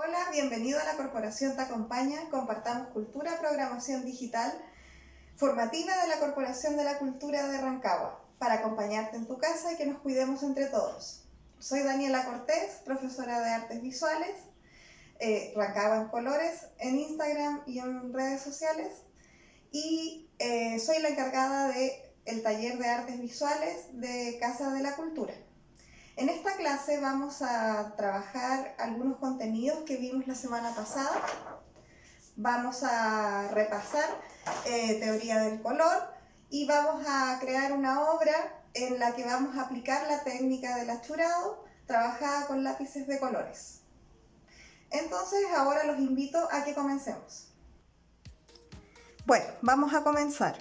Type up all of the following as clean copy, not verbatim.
Hola, bienvenido a la Corporación Te Acompaña. Compartamos cultura, programación digital formativa de la Corporación de la Cultura de Rancagua para acompañarte en tu casa y que nos cuidemos entre todos. Soy Daniela Cortés, profesora de Artes Visuales, Rancagua en Colores, en Instagram y en redes sociales, y soy la encargada del taller de Artes Visuales de Casa de la Cultura. En esta clase vamos a trabajar algunos contenidos que vimos la semana pasada. Vamos a repasar teoría del color y vamos a crear una obra en la que vamos a aplicar la técnica del achurado trabajada con lápices de colores. Entonces ahora los invito a que comencemos. Bueno, vamos a comenzar.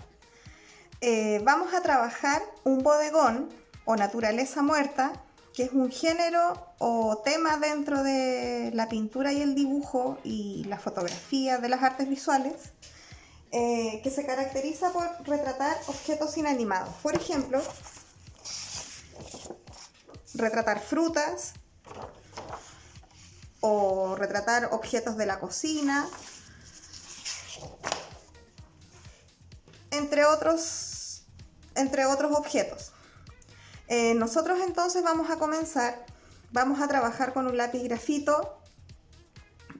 Vamos a trabajar un bodegón o naturaleza muerta, que es un género o tema dentro de la pintura y el dibujo y la fotografía de las artes visuales, que se caracteriza por retratar objetos inanimados. Por ejemplo, retratar frutas o retratar objetos de la cocina, entre otros objetos. Nosotros entonces vamos a trabajar con un lápiz grafito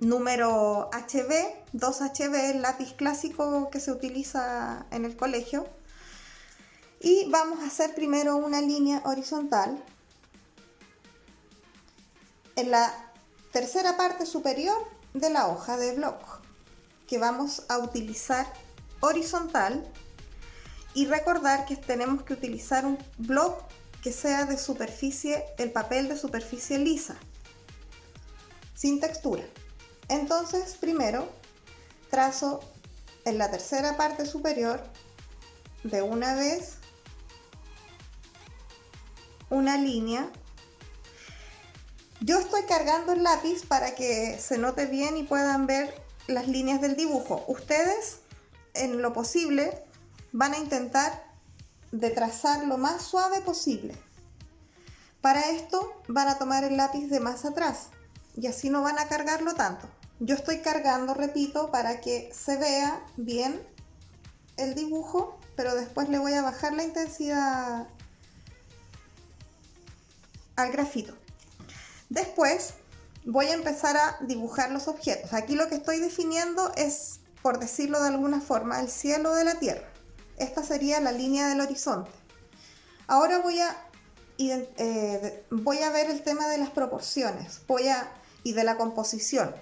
número HB, 2HB, el lápiz clásico que se utiliza en el colegio. Y vamos a hacer primero una línea horizontal en la tercera parte superior de la hoja de bloc, que vamos a utilizar horizontal, y recordar que tenemos que utilizar un bloc que sea de superficie, el papel de superficie lisa, sin textura. Entonces primero trazo en la tercera parte superior de una vez una línea. Yo estoy cargando el lápiz para que se note bien y puedan ver las líneas del dibujo. Ustedes, en lo posible, van a intentar de trazar lo más suave posible. Para esto van a tomar el lápiz de más atrás y así no van a cargarlo tanto. Yo estoy cargando, repito, para que se vea bien el dibujo, pero después le voy a bajar la intensidad al grafito. Después voy a empezar a dibujar los objetos. Aquí lo que estoy definiendo es, por decirlo de alguna forma, el cielo de la tierra. Esta sería la línea del horizonte. Ahora voy a ver el tema de las proporciones y de la composición.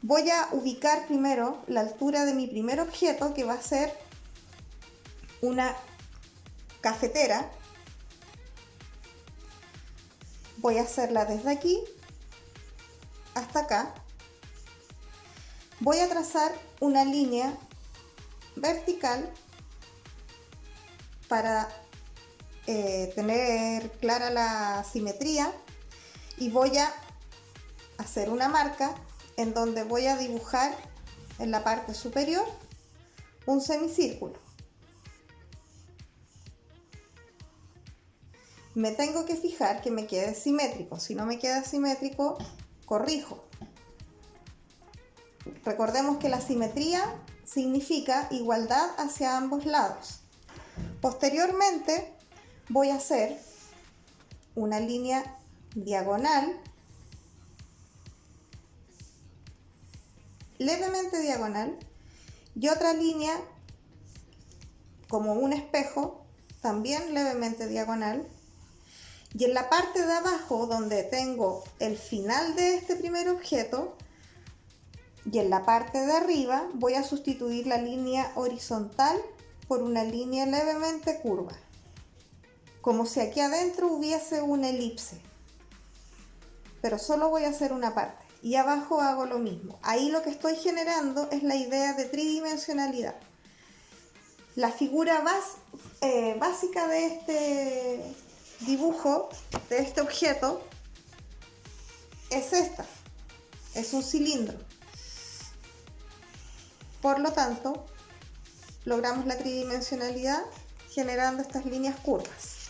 Voy a ubicar primero la altura de mi primer objeto, que va a ser una cafetera. Voy a hacerla desde aquí hasta acá. Voy a trazar una línea vertical para tener clara la simetría, y voy a hacer una marca en donde voy a dibujar en la parte superior un semicírculo. Me tengo que fijar que me quede simétrico. Si no me queda simétrico, corrijo. Recordemos que la simetría significa igualdad hacia ambos lados. Posteriormente voy a hacer una línea diagonal, levemente diagonal, y otra línea como un espejo, también levemente diagonal. Y en la parte de abajo, donde tengo el final de este primer objeto, y en la parte de arriba, voy a sustituir la línea horizontal por una línea levemente curva, como si aquí adentro hubiese una elipse, pero solo voy a hacer una parte, y abajo hago lo mismo. Ahí lo que estoy generando es la idea de tridimensionalidad. La figura básica de este dibujo, de este objeto, es esta, es un cilindro. Por lo tanto, logramos la tridimensionalidad generando estas líneas curvas.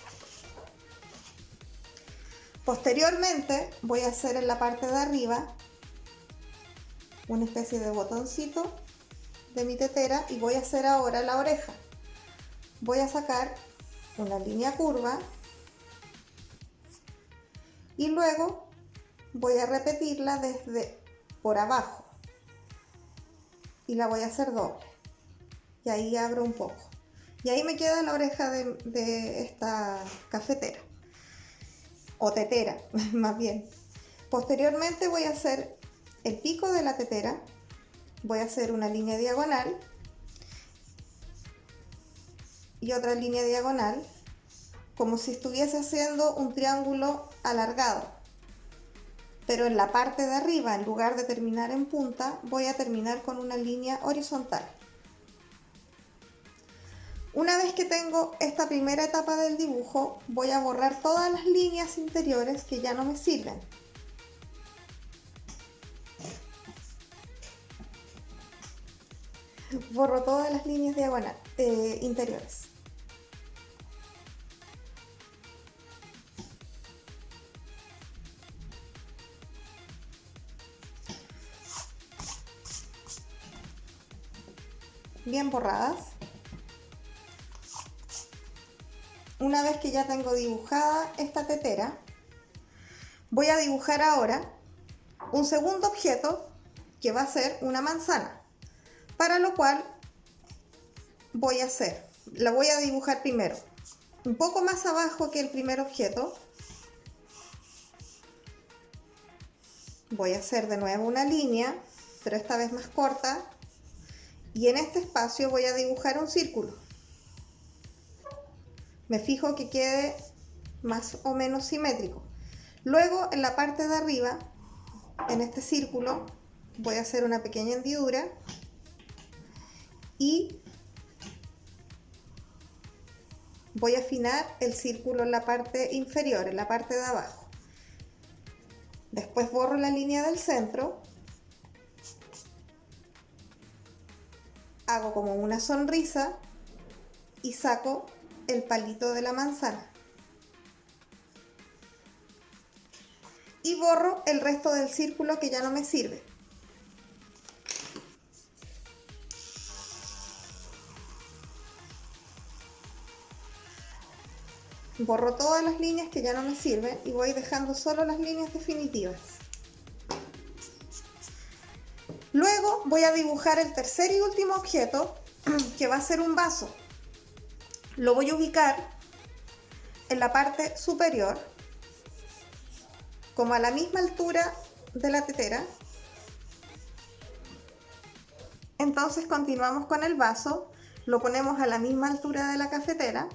Posteriormente voy a hacer en la parte de arriba una especie de botoncito de mi tetera y voy a hacer ahora la oreja. Voy a sacar una línea curva y luego voy a repetirla desde por abajo y la voy a hacer doble y ahí abro un poco y ahí me queda la oreja de esta cafetera o tetera más bien. Posteriormente voy a hacer el pico de la tetera, voy a hacer una línea diagonal y otra línea diagonal como si estuviese haciendo un triángulo alargado, pero en la parte de arriba, en lugar de terminar en punta, voy a terminar con una línea horizontal. Una vez que tengo esta primera etapa del dibujo, voy a borrar todas las líneas interiores que ya no me sirven. Borro todas las líneas interiores. Bien borradas. Una vez que ya tengo dibujada esta tetera, voy a dibujar ahora un segundo objeto que va a ser una manzana, para lo cual la voy a dibujar primero un poco más abajo que el primer objeto. Voy a hacer de nuevo una línea, pero esta vez más corta, y en este espacio voy a dibujar un círculo. Me fijo que quede más o menos simétrico. Luego en la parte de arriba, en este círculo, voy a hacer una pequeña hendidura y voy a afinar el círculo en la parte inferior, en la parte de abajo. Después borro la línea del centro, hago como una sonrisa y saco el palito de la manzana. Y borro el resto del círculo que ya no me sirve. Borro todas las líneas que ya no me sirven y voy dejando solo las líneas definitivas. Luego voy a dibujar el tercer y último objeto, que va a ser un vaso. Lo voy a ubicar en la parte superior, como a la misma altura de la tetera. Entonces continuamos con el vaso, lo ponemos a la misma altura de la cafetera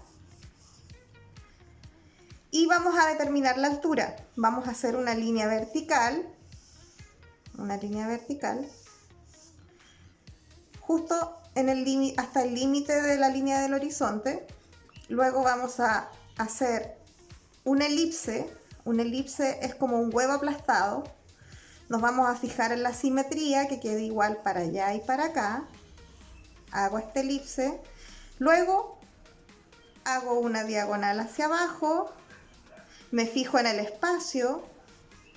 y vamos a determinar la altura. Vamos a hacer una línea vertical, justo hasta el límite de la línea del horizonte. Luego vamos a hacer una elipse. Una elipse es como un huevo aplastado. Nos vamos a fijar en la simetría, que quede igual para allá y para acá. Hago esta elipse. Luego hago una diagonal hacia abajo. Me fijo en el espacio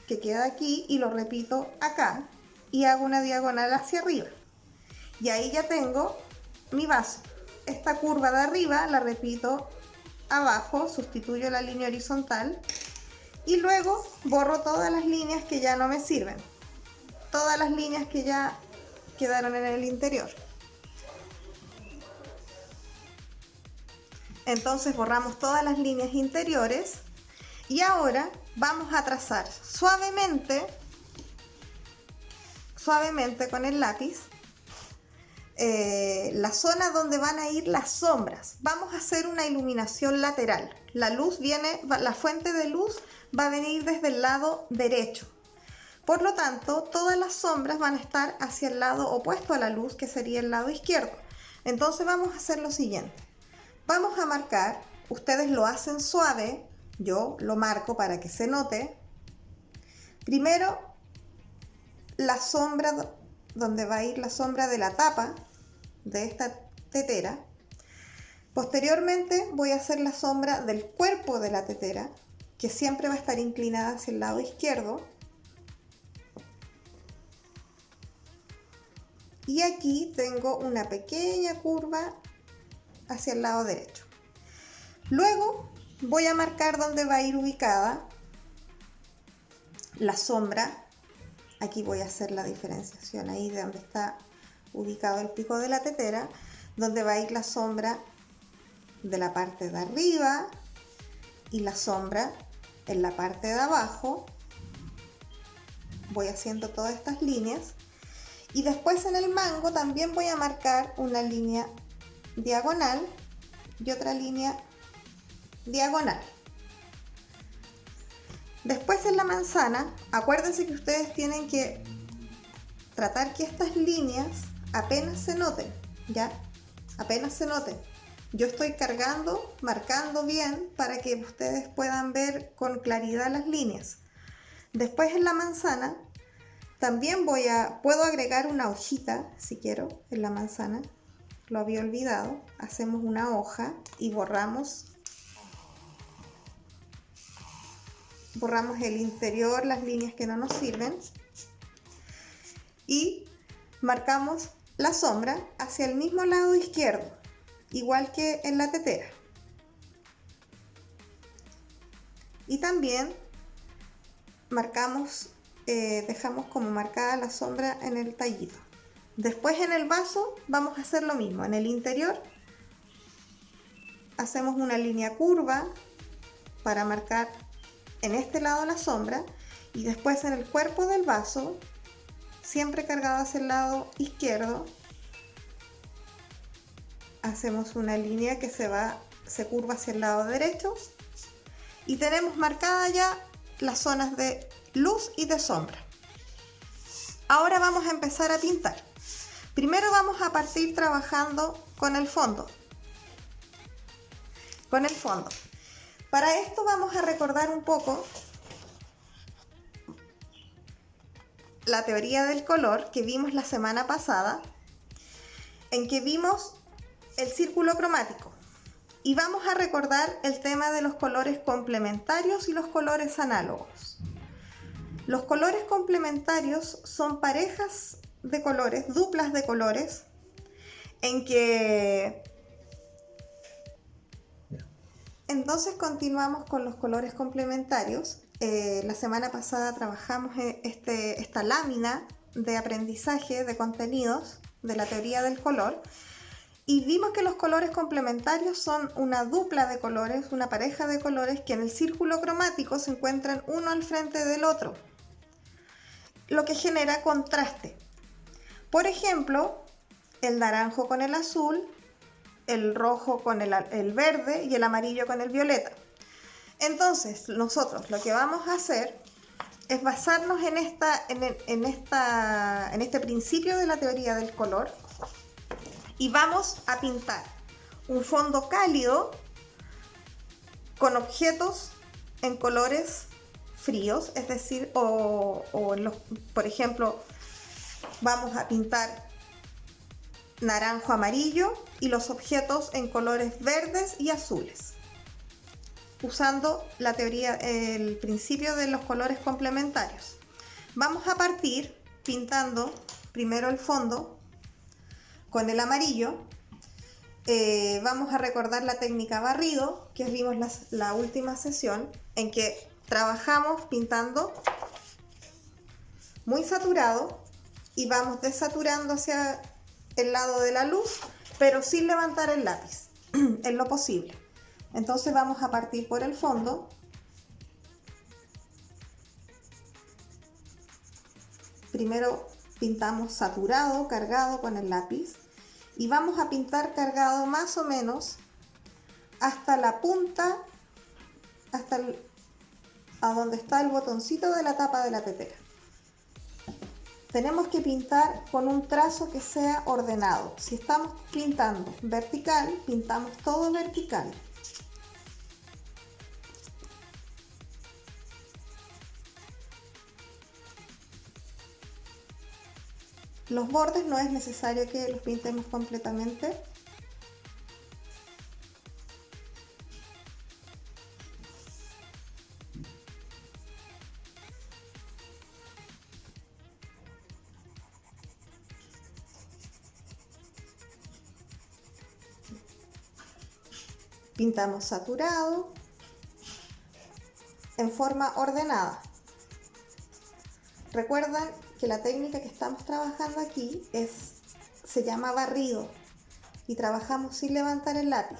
que queda aquí y lo repito acá. Y hago una diagonal hacia arriba. Y ahí ya tengo mi vaso. Esta curva de arriba la repito abajo, sustituyo la línea horizontal y luego borro todas las líneas que ya no me sirven, todas las líneas que ya quedaron en el interior. Entonces borramos todas las líneas interiores y ahora vamos a trazar suavemente con el lápiz la zona donde van a ir las sombras. Vamos a hacer una iluminación lateral. La fuente de luz va a venir desde el lado derecho. Por lo tanto, todas las sombras van a estar hacia el lado opuesto a la luz, que sería el lado izquierdo. Entonces vamos a hacer lo siguiente. Vamos a marcar, ustedes lo hacen suave, yo lo marco para que se note. Primero, la sombra donde va a ir la sombra de la tapa de esta tetera. Posteriormente voy a hacer la sombra del cuerpo de la tetera, que siempre va a estar inclinada hacia el lado izquierdo. y aquí tengo una pequeña curva hacia el lado derecho. Luego voy a marcar dónde va a ir ubicada la sombra. Aquí voy a hacer la diferenciación ahí de donde está ubicado el pico de la tetera, donde va a ir la sombra de la parte de arriba y la sombra en la parte de abajo. Voy haciendo todas estas líneas y después en el mango también voy a marcar una línea diagonal y otra línea diagonal. Después en la manzana, acuérdense que ustedes tienen que tratar que estas líneas apenas se noten, ¿ya? Apenas se noten. Yo estoy cargando, marcando bien para que ustedes puedan ver con claridad las líneas. Después en la manzana también puedo agregar una hojita si quiero en la manzana. Lo había olvidado. Hacemos una hoja y borramos el interior, las líneas que no nos sirven. Y marcamos la sombra hacia el mismo lado izquierdo, igual que en la tetera. Y también marcamos, dejamos como marcada la sombra en el tallito. Después en el vaso vamos a hacer lo mismo. En el interior hacemos una línea curva para marcar en este lado la sombra y después en el cuerpo del vaso, siempre cargado hacia el lado izquierdo, hacemos una línea que se curva hacia el lado derecho y tenemos marcadas ya las zonas de luz y de sombra. Ahora vamos a empezar a pintar. Primero vamos a partir trabajando con el fondo. Para esto vamos a recordar un poco la teoría del color que vimos la semana pasada, en que vimos el círculo cromático. Y vamos a recordar el tema de los colores complementarios y los colores análogos. Los colores complementarios son parejas de colores, duplas de colores, en que... Entonces continuamos con los colores complementarios. La semana pasada trabajamos esta lámina de aprendizaje de contenidos de la teoría del color y vimos que los colores complementarios son una dupla de colores, una pareja de colores que en el círculo cromático se encuentran uno al frente del otro, lo que genera contraste. Por ejemplo, el naranjo con el azul, el rojo con el verde y el amarillo con el violeta. Entonces, nosotros lo que vamos a hacer es basarnos en este principio de la teoría del color y vamos a pintar un fondo cálido con objetos en colores fríos, es decir, por ejemplo, vamos a pintar naranjo amarillo y los objetos en colores verdes y azules, usando la teoría, el principio de los colores complementarios. Vamos a partir pintando primero el fondo con el amarillo. Vamos a recordar la técnica barrido que vimos la última sesión, en que trabajamos pintando muy saturado y vamos desaturando hacia el lado de la luz, pero sin levantar el lápiz en lo posible. Entonces vamos a partir por el fondo. Primero pintamos saturado, cargado con el lápiz y vamos a pintar cargado más o menos hasta la punta, a donde está el botoncito de la tapa de la tetera. Tenemos que pintar con un trazo que sea ordenado. Si estamos pintando vertical, pintamos todo vertical. Los bordes no es necesario que los pintemos completamente. Pintamos saturado en forma ordenada. Recuerdan que la técnica que estamos trabajando aquí se llama barrido y trabajamos sin levantar el lápiz.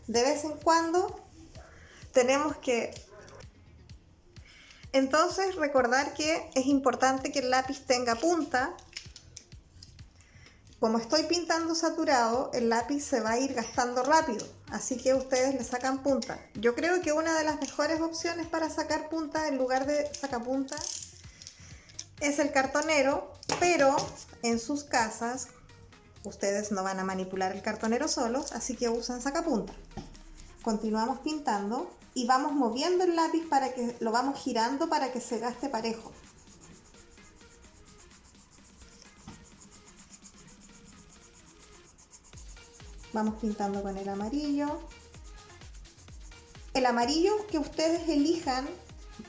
De vez en cuando tenemos que entonces recordar que es importante que el lápiz tenga punta. Como estoy pintando saturado, el lápiz se va a ir gastando rápido, así que ustedes le sacan punta. Yo creo que una de las mejores opciones para sacar punta en lugar de sacapunta es el cartonero, pero en sus casas ustedes no van a manipular el cartonero solos, así que usan sacapunta. Continuamos pintando y vamos moviendo el lápiz para que lo vamos girando para que se gaste parejo. Vamos pintando con el amarillo. El amarillo que ustedes elijan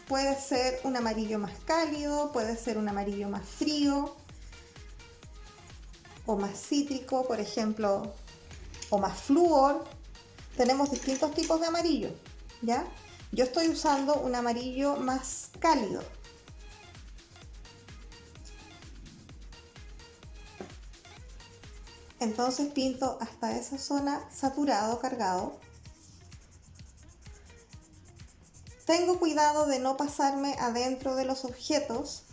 puede ser un amarillo más cálido, puede ser un amarillo más frío o más cítrico, por ejemplo, o más flúor. Tenemos distintos tipos de amarillo, ¿ya? Yo estoy usando un amarillo más cálido. Entonces pinto hasta esa zona saturado, cargado. Tengo cuidado de no pasarme adentro de los objetos,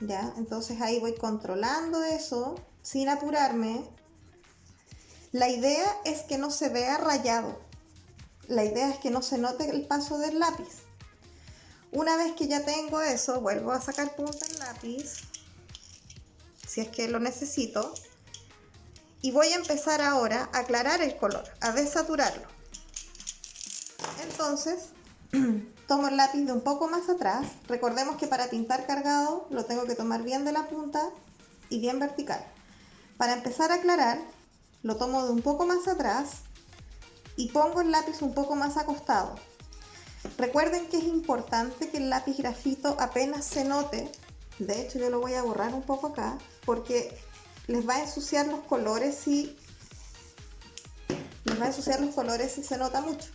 ¿ya? Entonces ahí voy controlando eso sin apurarme. La idea es que no se vea rayado. La idea es que no se note el paso del lápiz. Una vez que ya tengo eso, vuelvo a sacar punta al lápiz, si es que lo necesito. Y voy a empezar ahora a aclarar el color, a desaturarlo. Entonces, tomo el lápiz de un poco más atrás. Recordemos que para pintar cargado lo tengo que tomar bien de la punta y bien vertical. Para empezar a aclarar, lo tomo de un poco más atrás y pongo el lápiz un poco más acostado. Recuerden que es importante que el lápiz grafito apenas se note. De hecho, yo lo voy a borrar un poco acá porque les va a ensuciar los colores si se nota mucho.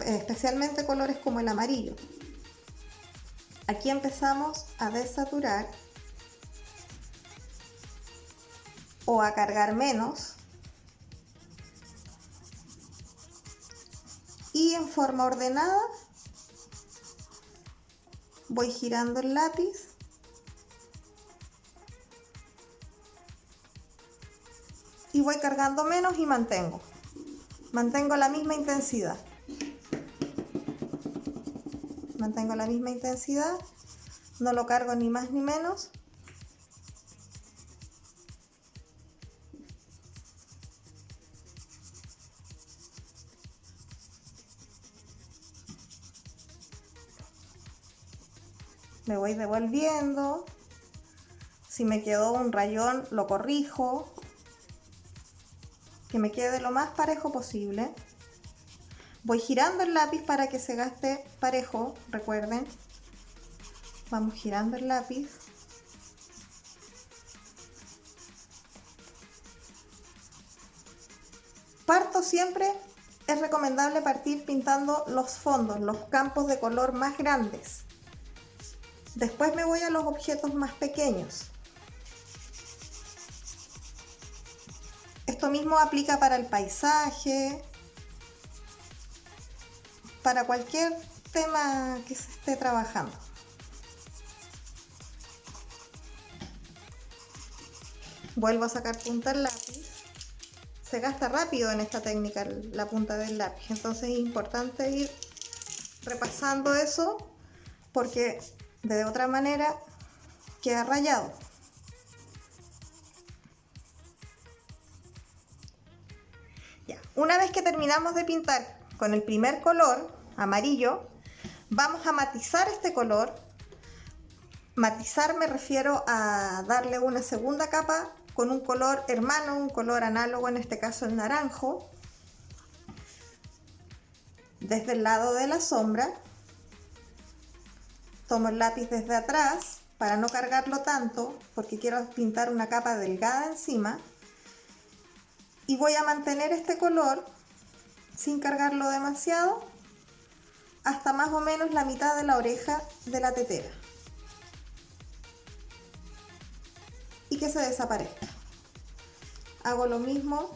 Especialmente colores como el amarillo. Aquí empezamos a desaturar o a cargar menos y en forma ordenada voy girando el lápiz y voy cargando menos y mantengo la misma intensidad. Mantengo la misma intensidad, no lo cargo ni más ni menos. Me voy devolviendo. Si me quedó un rayón, lo corrijo. Que me quede lo más parejo posible. Voy girando el lápiz para que se gaste parejo, recuerden. Vamos girando el lápiz. Es recomendable partir pintando los fondos, los campos de color más grandes. Después me voy a los objetos más pequeños. Esto mismo aplica para el paisaje, para cualquier tema que se esté trabajando. Vuelvo a sacar punta al lápiz. Se gasta rápido en esta técnica la punta del lápiz, entonces es importante ir repasando eso porque de otra manera queda rayado. Ya. Una vez que terminamos de pintar con el primer color, amarillo, vamos a matizar este color. Matizar me refiero a darle una segunda capa con un color hermano, un color análogo, en este caso el naranjo, desde el lado de la sombra. Tomo el lápiz desde atrás para no cargarlo tanto porque quiero pintar una capa delgada encima y voy a mantener este color sin cargarlo demasiado hasta más o menos la mitad de la oreja de la tetera y que se desaparezca. Hago lo mismo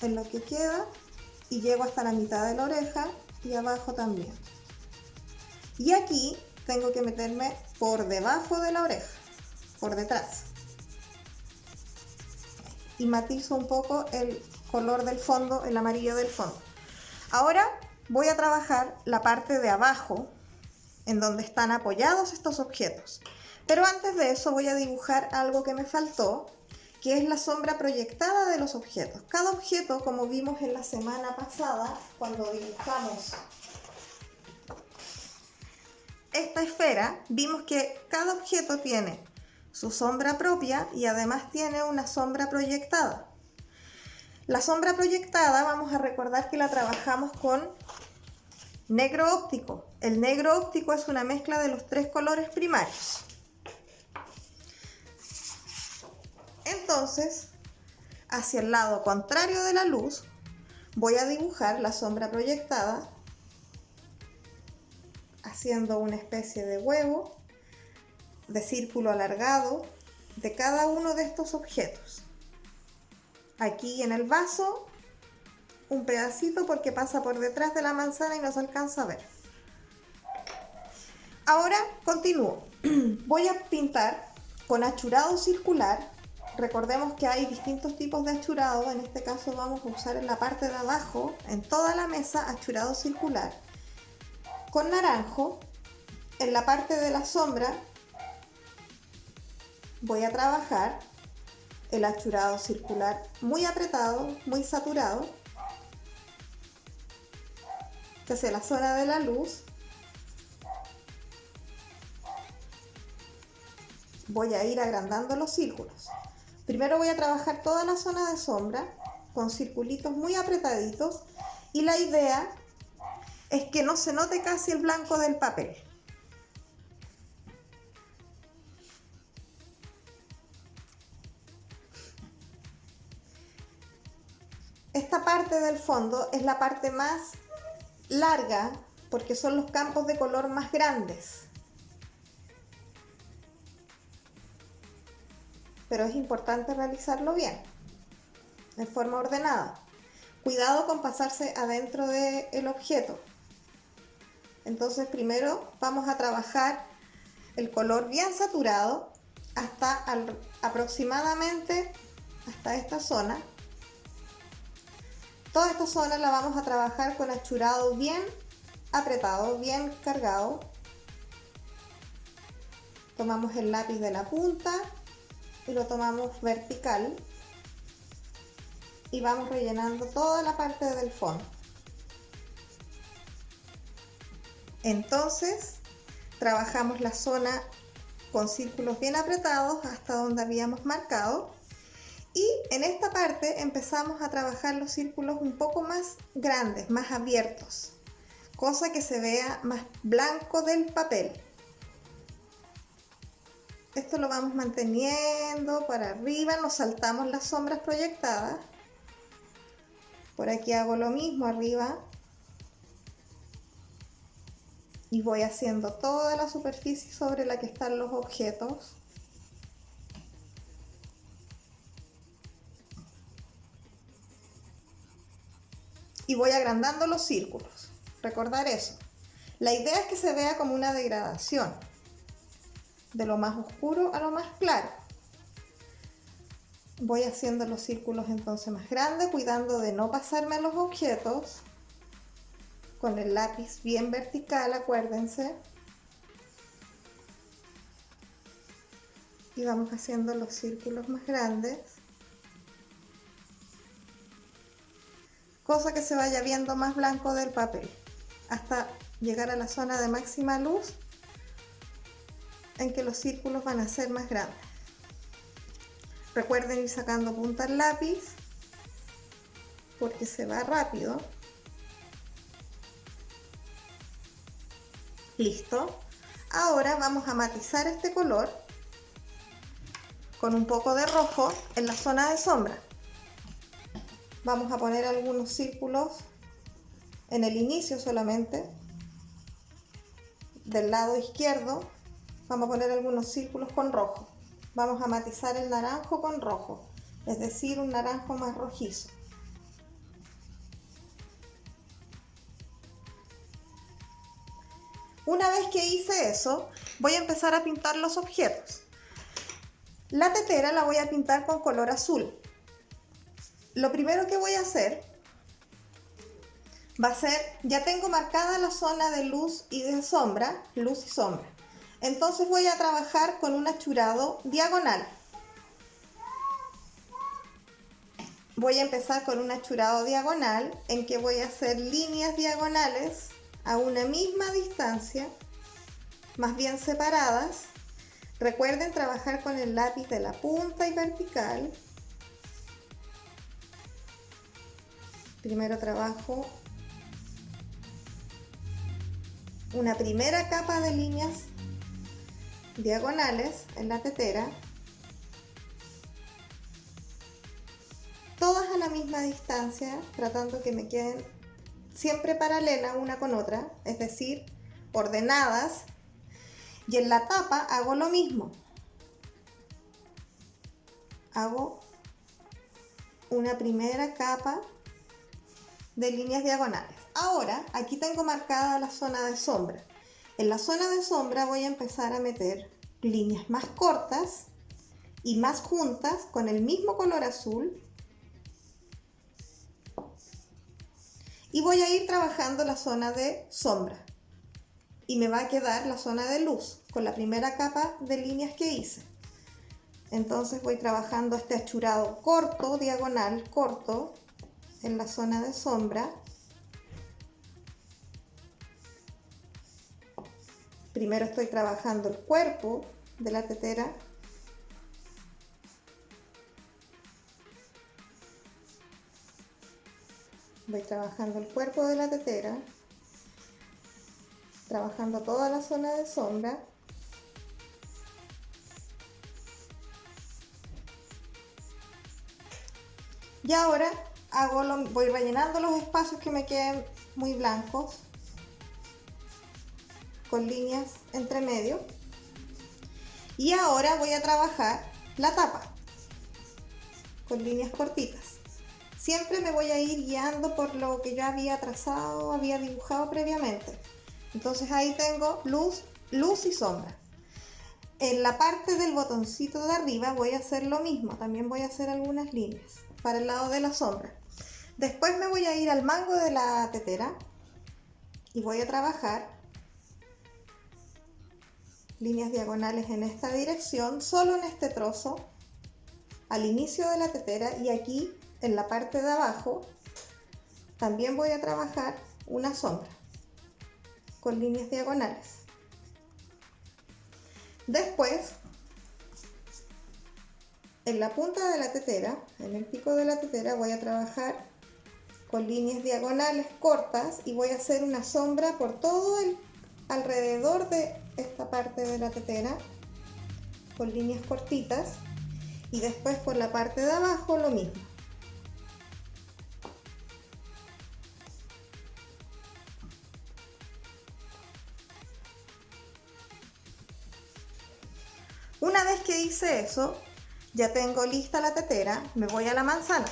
en lo que queda y llego hasta la mitad de la oreja y abajo también. Y aquí tengo que meterme por debajo de la oreja, por detrás. Y matizo un poco el color del fondo, el amarillo del fondo. Ahora voy a trabajar la parte de abajo, en donde están apoyados estos objetos. Pero antes de eso voy a dibujar algo que me faltó, que es la sombra proyectada de los objetos. Cada objeto, como vimos en la semana pasada, cuando dibujamos esta esfera, vimos que cada objeto tiene su sombra propia y además tiene una sombra proyectada. La sombra proyectada vamos a recordar que la trabajamos con negro óptico. El negro óptico es una mezcla de los tres colores primarios. Entonces, hacia el lado contrario de la luz, voy a dibujar la sombra proyectada haciendo una especie de huevo, de círculo alargado de cada uno de estos objetos. Aquí en el vaso, un pedacito porque pasa por detrás de la manzana y no se alcanza a ver. Ahora continúo. Voy a pintar con achurado circular. Recordemos que hay distintos tipos de achurado. En este caso vamos a usar en la parte de abajo, en toda la mesa, achurado circular. Con naranjo, en la parte de la sombra, voy a trabajar el achurado circular muy apretado, muy saturado, hacia la zona de la luz. Voy a ir agrandando los círculos. Primero voy a trabajar toda la zona de sombra con circulitos muy apretaditos y la idea es que no se note casi el blanco del papel. Esta parte del fondo es la parte más larga porque son los campos de color más grandes. Pero es importante realizarlo bien, de forma ordenada. Cuidado con pasarse adentro del objeto. Entonces primero vamos a trabajar el color bien saturado hasta aproximadamente hasta esta zona. Toda esta zona la vamos a trabajar con achurado bien apretado, bien cargado. Tomamos el lápiz de la punta y lo tomamos vertical y vamos rellenando toda la parte del fondo. Entonces trabajamos la zona con círculos bien apretados hasta donde habíamos marcado y en esta parte empezamos a trabajar los círculos un poco más grandes, más abiertos, cosa que se vea más blanco del papel. Esto lo vamos manteniendo para arriba, nos saltamos las sombras proyectadas. Por aquí hago lo mismo arriba. Y voy haciendo toda la superficie sobre la que están los objetos. Y voy agrandando los círculos. Recordar eso. La idea es que se vea como una degradación. De lo más oscuro a lo más claro. Voy haciendo los círculos entonces más grandes, cuidando de no pasarme los objetos. Con el lápiz bien vertical, acuérdense. Y vamos haciendo los círculos más grandes. Cosa que se vaya viendo más blanco del papel. Hasta llegar a la zona de máxima luz en que los círculos van a ser más grandes. Recuerden ir sacando punta al lápiz porque se va rápido. Listo. Ahora vamos a matizar este color con un poco de rojo en la zona de sombra. Vamos a poner algunos círculos en el inicio solamente. Del lado izquierdo vamos a poner algunos círculos con rojo. Vamos a matizar el naranjo con rojo, es decir, un naranjo más rojizo. Una vez que hice eso, voy a empezar a pintar los objetos. La tetera la voy a pintar con color azul. Lo primero que voy a hacer va a ser, ya tengo marcada la zona de luz y de sombra, luz y sombra. Entonces voy a trabajar con un achurado diagonal. Voy a empezar con un achurado diagonal en que voy a hacer líneas diagonales a una misma distancia, más bien separadas. Recuerden trabajar con el lápiz de la punta y vertical. Primero trabajo una primera capa de líneas diagonales en la tetera, todas a la misma distancia, tratando que me queden siempre paralelas una con otra, es decir, ordenadas. Y en la tapa hago lo mismo. Hago una primera capa de líneas diagonales. Ahora, aquí tengo marcada la zona de sombra. En la zona de sombra voy a empezar a meter líneas más cortas y más juntas con el mismo color azul. Y voy a ir trabajando la zona de sombra. Y me va a quedar la zona de luz con la primera capa de líneas que hice. Entonces voy trabajando este achurado corto, diagonal, corto, en la zona de sombra. Primero estoy trabajando el cuerpo de la tetera. Voy trabajando el cuerpo de la tetera, trabajando toda la zona de sombra. Y ahora voy rellenando los espacios que me queden muy blancos con líneas entre medio. Y ahora voy a trabajar la tapa con líneas cortitas. Siempre me voy a ir guiando por lo que yo había trazado, había dibujado previamente. Entonces ahí tengo luz, luz y sombra. En la parte del botoncito de arriba voy a hacer lo mismo. También voy a hacer algunas líneas para el lado de la sombra. Después me voy a ir al mango de la tetera y voy a trabajar líneas diagonales en esta dirección, solo en este trozo, al inicio de la tetera, y aquí en la parte de abajo también voy a trabajar una sombra con líneas diagonales. Después, en la punta de la tetera, en el pico de la tetera, voy a trabajar con líneas diagonales cortas y voy a hacer una sombra por todo el alrededor de esta parte de la tetera con líneas cortitas, y después por la parte de abajo lo mismo. Una vez que hice eso, ya tengo lista la tetera, me voy a la manzana.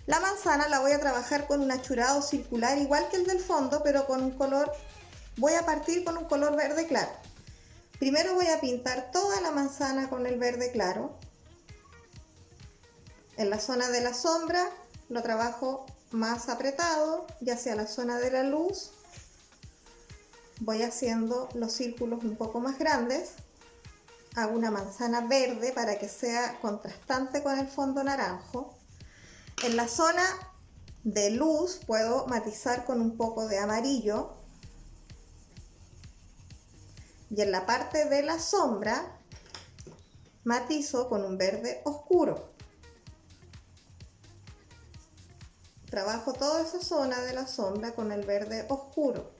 La manzana la voy a trabajar con un achurado circular igual que el del fondo, pero con un color, voy a partir con un color verde claro. Primero voy a pintar toda la manzana con el verde claro. En la zona de la sombra lo trabajo más apretado, y hacia la zona de la luz voy haciendo los círculos un poco más grandes. Hago una manzana verde para que sea contrastante con el fondo naranjo. En la zona de luz puedo matizar con un poco de amarillo. Y en la parte de la sombra matizo con un verde oscuro. Trabajo toda esa zona de la sombra con el verde oscuro.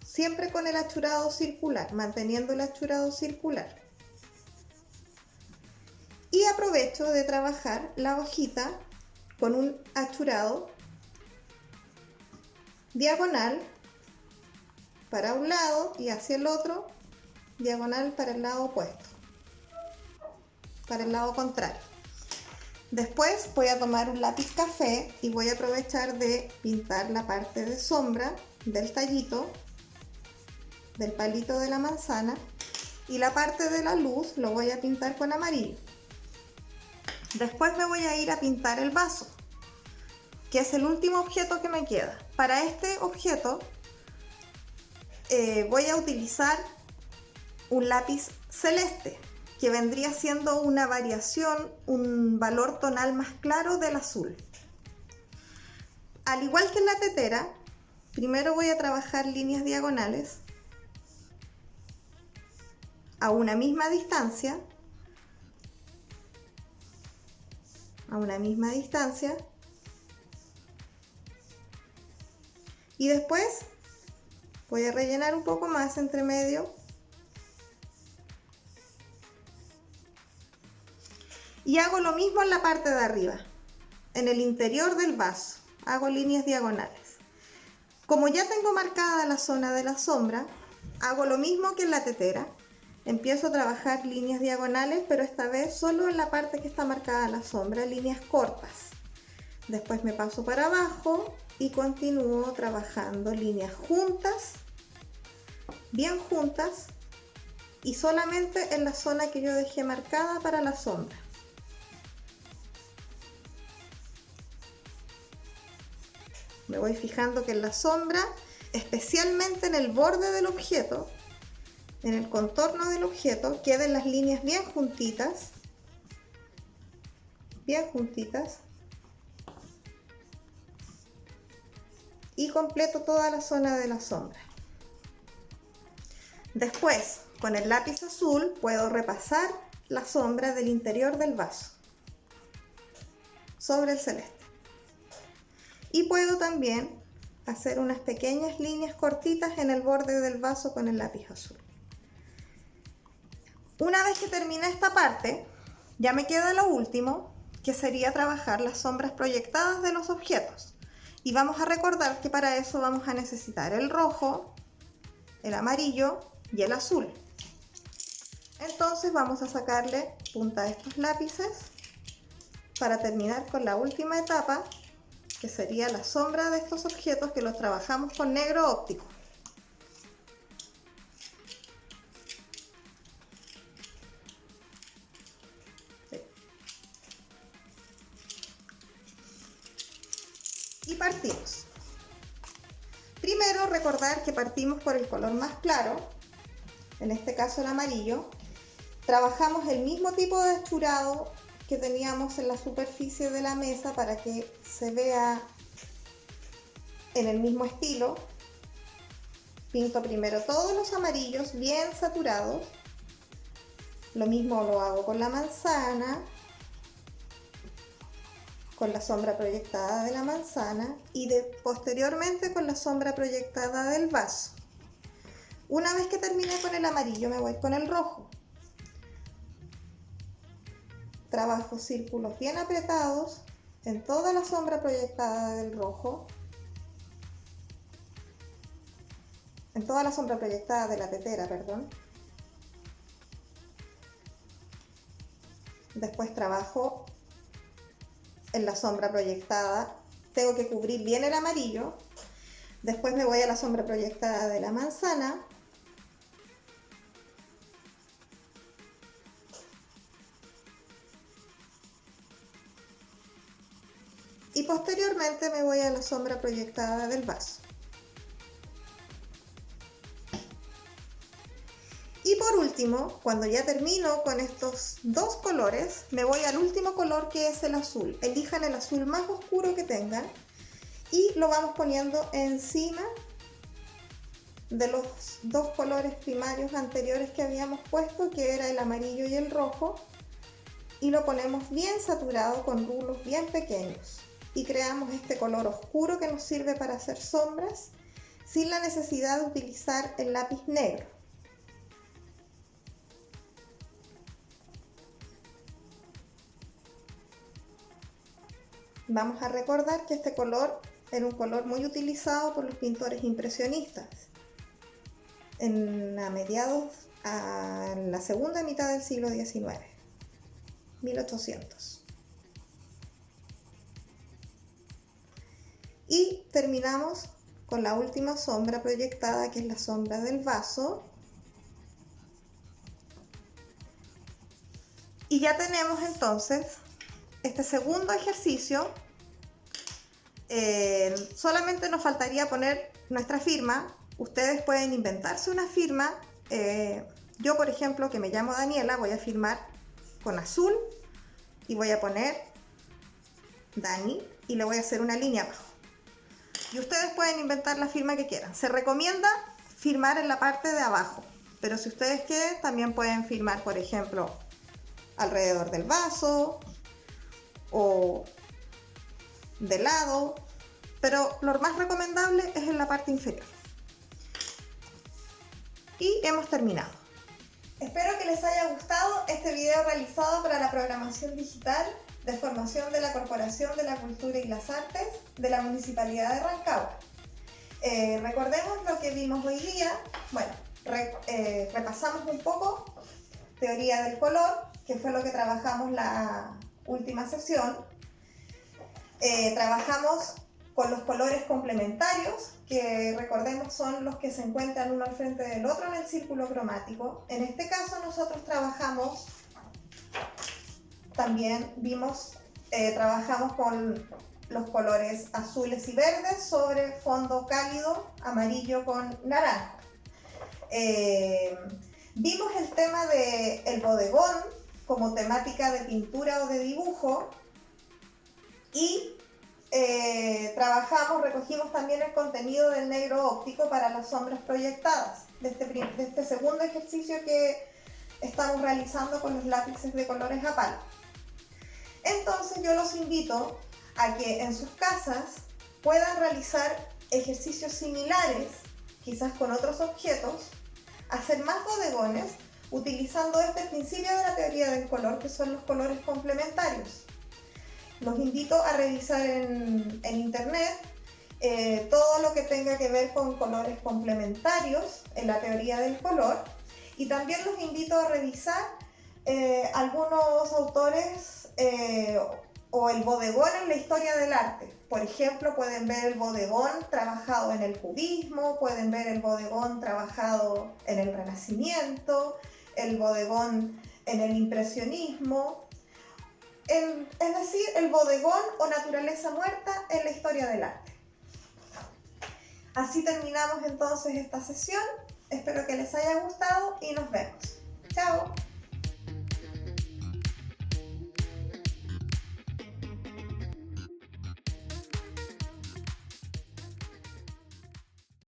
Siempre con el achurado circular, manteniendo el achurado circular. Y aprovecho de trabajar la hojita con un achurado diagonal para un lado y hacia el otro, diagonal para el lado opuesto, para el lado contrario. Después voy a tomar un lápiz café y voy a aprovechar de pintar la parte de sombra del tallito, del palito de la manzana, y la parte de la luz lo voy a pintar con amarillo. Después me voy a ir a pintar el vaso, que es el último objeto que me queda. Para este objeto voy a utilizar un lápiz celeste, que vendría siendo una variación, un valor tonal más claro del azul. Al igual que en la tetera, primero voy a trabajar líneas diagonales a una misma distancia, y después voy a rellenar un poco más entre medio y hago lo mismo en la parte de arriba, en el interior del vaso, hago líneas diagonales. Como ya tengo marcada la zona de la sombra, hago lo mismo que en la tetera. Empiezo a trabajar líneas diagonales, pero esta vez solo en la parte que está marcada la sombra, líneas cortas. Después me paso para abajo y continúo trabajando líneas juntas, bien juntas, y solamente en la zona que yo dejé marcada para la sombra. Me voy fijando que en la sombra, especialmente en el borde del objeto, en el contorno del objeto, queden las líneas bien juntitas, y completo toda la zona de la sombra. Después, con el lápiz azul puedo repasar la sombra del interior del vaso sobre el celeste, y puedo también hacer unas pequeñas líneas cortitas en el borde del vaso con el lápiz azul. Una vez que termine esta parte, ya me queda lo último, que sería trabajar las sombras proyectadas de los objetos. Y vamos a recordar que para eso vamos a necesitar el rojo, el amarillo y el azul. Entonces vamos a sacarle punta a estos lápices para terminar con la última etapa, que sería la sombra de estos objetos, que los trabajamos con negro óptico. Y partimos. Primero recordar que partimos por el color más claro, en este caso el amarillo. Trabajamos el mismo tipo de achurado que teníamos en la superficie de la mesa para que se vea en el mismo estilo. Pinto primero todos los amarillos bien saturados. Lo mismo lo hago con la manzana, con la sombra proyectada de la manzana, y posteriormente con la sombra proyectada del vaso. Una vez que terminé con el amarillo, me voy con el rojo. Trabajo círculos bien apretados en toda la sombra proyectada del rojo, en toda la sombra proyectada de la tetera, perdón. Después trabajo en la sombra proyectada, tengo que cubrir bien el amarillo. Después me voy a la sombra proyectada de la manzana. Y posteriormente me voy a la sombra proyectada del vaso. Y por último, cuando ya termino con estos dos colores, me voy al último color, que es el azul. Elijan el azul más oscuro que tengan y lo vamos poniendo encima de los dos colores primarios anteriores que habíamos puesto, que era el amarillo y el rojo, y lo ponemos bien saturado con rulos bien pequeños y creamos este color oscuro que nos sirve para hacer sombras sin la necesidad de utilizar el lápiz negro. Vamos a recordar que este color era un color muy utilizado por los pintores impresionistas a la segunda mitad del siglo XIX, 1800. Y terminamos con la última sombra proyectada, que es la sombra del vaso. Y ya tenemos entonces este segundo ejercicio. Solamente nos faltaría poner nuestra firma. Ustedes pueden inventarse una firma. Yo, por ejemplo, que me llamo Daniela, voy a firmar con azul y voy a poner Dani y le voy a hacer una línea abajo. Y ustedes pueden inventar la firma que quieran. Se recomienda firmar en la parte de abajo, pero si ustedes quieren también pueden firmar, por ejemplo, alrededor del vaso o de lado, pero lo más recomendable es en la parte inferior. Y hemos terminado. Espero que les haya gustado este video realizado para la programación digital de formación de la Corporación de la Cultura y las Artes de la Municipalidad de Rancagua. Recordemos lo que vimos hoy día. Bueno, repasamos un poco teoría del color, que fue lo que trabajamos la última sesión. Trabajamos con los colores complementarios, que recordemos son los que se encuentran uno al frente del otro en el círculo cromático. En este caso nosotros trabajamos, trabajamos con los colores azules y verdes sobre fondo cálido, amarillo con naranja. Vimos el tema del bodegón como temática de pintura o de dibujo y recogimos también el contenido del negro óptico para las sombras proyectadas, de este segundo ejercicio que estamos realizando con los lápices de colores a palo. Entonces yo los invito a que en sus casas puedan realizar ejercicios similares, quizás con otros objetos, hacer más bodegones utilizando este principio de la teoría del color, que son los colores complementarios. Los invito a revisar en internet todo lo que tenga que ver con colores complementarios en la teoría del color, y también los invito a revisar algunos autores o el bodegón en la historia del arte. Por ejemplo, pueden ver el bodegón trabajado en el cubismo, pueden ver el bodegón trabajado en el Renacimiento, el bodegón en el impresionismo, es decir, el bodegón o naturaleza muerta en la historia del arte. Así terminamos entonces esta sesión. Espero que les haya gustado y nos vemos. ¡Chao!